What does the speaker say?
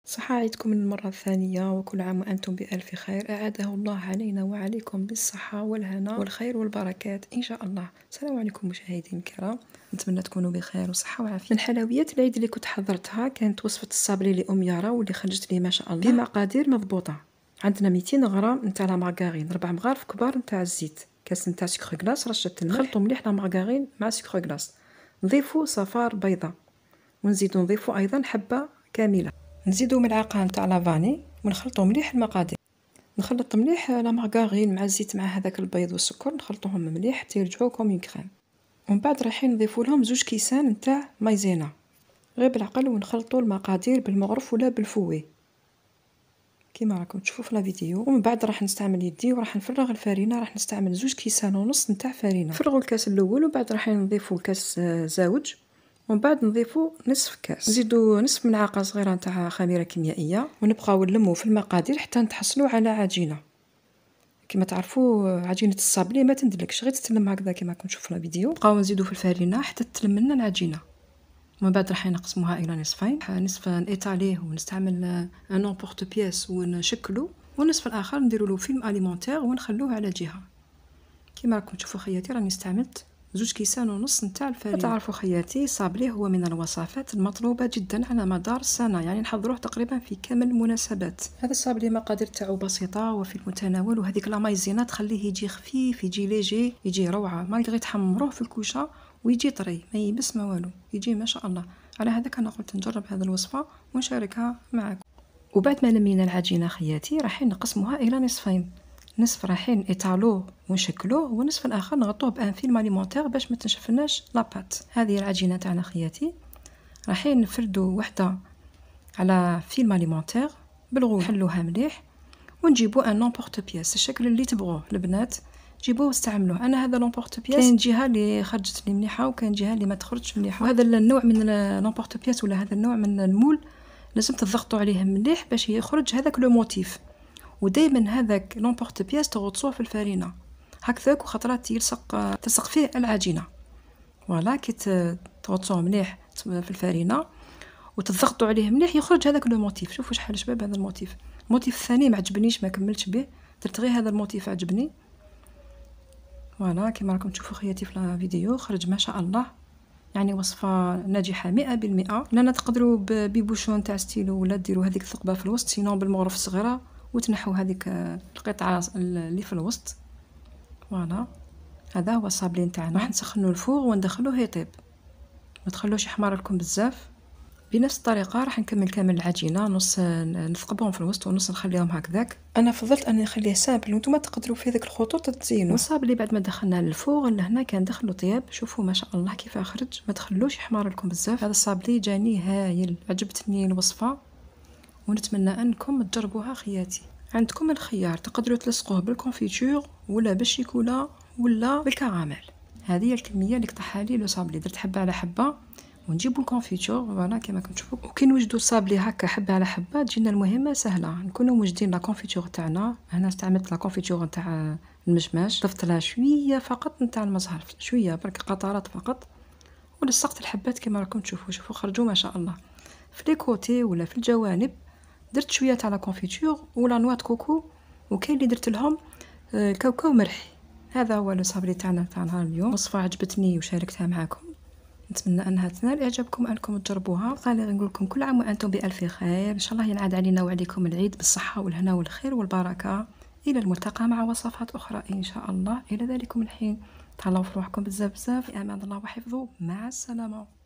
صحة عيدكم المرة الثانية، وكل عام وأنتم بألف خير. أعاده الله علينا وعليكم بالصحة والهنا والخير والبركات إن شاء الله. السلام عليكم مشاهدينا الكرام، نتمنى تكونوا بخير وصحة وعافية. من حلويات العيد اللي كنت حضرتها كانت وصفة الصابلي لأم يارا، واللي خرجت لي ما شاء الله بمقادير مضبوطة. عندنا 200 غرام نتاع لا مارغارين، 4 مغارف كبار نتاع الزيت، كاس نتاع سكر كلاص، رشة الملح. نخلطوا مليح لا مارغارين مع سكر كلاص، نضيفوا صفار بيضة، ونزيدو نضيفوا أيضا حبة كاملة، نزيدو ملعقه نتاع لافاني، ونخلطو مليح المقادير. نخلط مليح لا مارغارين مع الزيت مع هذاك البيض والسكر، نخلطوهم مليح حتى يرجعوا كوم كريم. ومن بعد رايحين نضيفوا لهم 2 كيسان نتاع مايزينا، غير بالعقل، ونخلطوا المقادير بالمغرف ولا بالفوي كيما راكم تشوفوا في لا فيديو. ومن بعد راح نستعمل يدي وراح نفرغ الفرينه، راح نستعمل 2 كيسان ونص نتاع فرينه. نفرغوا الكاس الاول، ومن بعد راح نضيفوا كاس زاوج، ومن بعد نضيفوا نصف كاس، نزيدوا نصف ملعقه صغيره نتاع خميره كيميائيه، ونبقاو نلموا في المقادير حتى نتحصلوا على عجينه. كما تعرفوا عجينه الصابلي ما تندلكش، غير تتلم هكذا كما راكم تشوفوا في الفيديو. نبقاو نزيدوا في الفرينه حتى تلم لنا العجينه. ومن بعد راح نقسموها الى نصفين، نصف نيطاليه ونستعمل ان امبورط بياس ونشكلو، والنصف الاخر نديروا له فيلم اليمونتير ونخلوه على جهه. كما راكم تشوفوا خياتي راني استعملت 2 كيسان ونص نتاع الفرينه. تعرفوا خياتي صابلي هو من الوصفات المطلوبه جدا على مدار السنه، يعني نحضروه تقريبا في كامل المناسبات. هذا الصابلي مقادير تاعو بسيطه وفي المتناول، وهذيك لا مايزينا تخليه يجي خفيف، يجي ليجي، يجي روعه، ما يغي تحمروه في الكوشه ويجي طري، ما يبس ما والو، يجي ما شاء الله. على هذاك انا قلت نجرب هذه الوصفه ونشاركها معكم. وبعد ما لمينا العجينه خياتي رايحين نقسموها الى نصفين، نصف رايحين ايطالوه ونشكلوه، والنصف الاخر نغطوه بان فيلم اليمونتير باش ما تنشفناش لاباط. هذه العجينه تاعنا خياتي، رايحين نفردوا وحده على فيلم اليمونتير بالغول، نحلوها مليح ونجيبوا ان نومبورط بياس، الشكل اللي تبغوه البنات جيبوه واستعملوه. انا هذا لومبورط بياس كاين جهه اللي خرجت لي مليحه وكاين جهه اللي ما تخرجش مليحه، وهذا النوع من لومبورط بياس ولا هذا النوع من المول لازم تضغطوا عليه مليح باش يخرج هذاك لو موتيف. ودائما هذاك لومبورط بياس تغطسوه في الفرينه هكذاك، وخطرات تلصق فيه العجينه. فوالا كي تغطسوه مليح في الفرينه وتضغطوا عليه مليح يخرج هذاك لو موتيف. شوفوا شحال شباب هذا الموتيف. الموتيف الثاني ما عجبنيش، ما كملتش به، درت غير هذا الموتيف عجبني. فوالا كما راكم تشوفوا خياتي في الفيديو خرج ما شاء الله، يعني وصفه ناجحه 100%. لأن تقدروا ببوشون تاع ستيلو ولا ديروا هذيك الثقبه في الوسط، سينون بالمغرف الصغيره وتنحوا هذيك القطعه اللي في الوسط. فوالا هذا هو الصابلي نتاعنا. راح نسخنوا الفوغ وندخلوه يطيب، ما تخلوش يحمر لكم بزاف. بنفس الطريقه راح نكمل كامل العجينه، نص نثقبهم في الوسط ونص نخليهم هكذاك. انا فضلت اني نخليه سامبل، وانتم تقدروا في هذيك الخطوط تزينوا. والصابلي بعد ما دخلنا للفوغ لهنا كان دخلوا طياب، شوفوا ما شاء الله كيف خرج، ما تخلوش يحمر لكم بزاف. هذا الصابلي جاني هايل، عجبتني الوصفه ونتمنى انكم تجربوها خياتي. عندكم الخيار، تقدروا تلصقوه بالكونفيتور ولا بالشيكولا ولا بالكراميل. هذه هي الكميه اللي قطعها لي لو صابلي، درت حبه على حبه ونجيبوا الكونفيتور. فوالا كما كنشوفوا، وكي نوجدوا الصابلي هكا حبه على حبه تجينا المهمه سهله. نكونوا موجدين لا كونفيتور تاعنا. هنا استعملت لا كونفيتور تاع المشماش، ضفت لها شويه فقط نتاع المزهر، شويه برك قطرات فقط، ولصقت الحبات كما راكم تشوفوا. شوفوا خرجوا ما شاء الله في لي كوتي ولا في الجوانب. درت شويه تاع لا كونفيتور ولا نوات كوكو، وكاين اللي درت لهم كاوكاو مرحي. هذا هو لو صابلي تاعنا تاع نهار اليوم. وصفه عجبتني وشاركتها معكم، نتمنى انها تنال اعجابكم انكم تجربوها. قال نقول لكم كل عام وانتم بالف خير، ان شاء الله ينعاد علينا وعليكم العيد بالصحه والهنا والخير والبركه. الى الملتقى مع وصفات اخرى ان شاء الله. الى ذلكم الحين تهلاو في روحكم بزاف بزاف، في امان الله وحفظه، مع السلامه.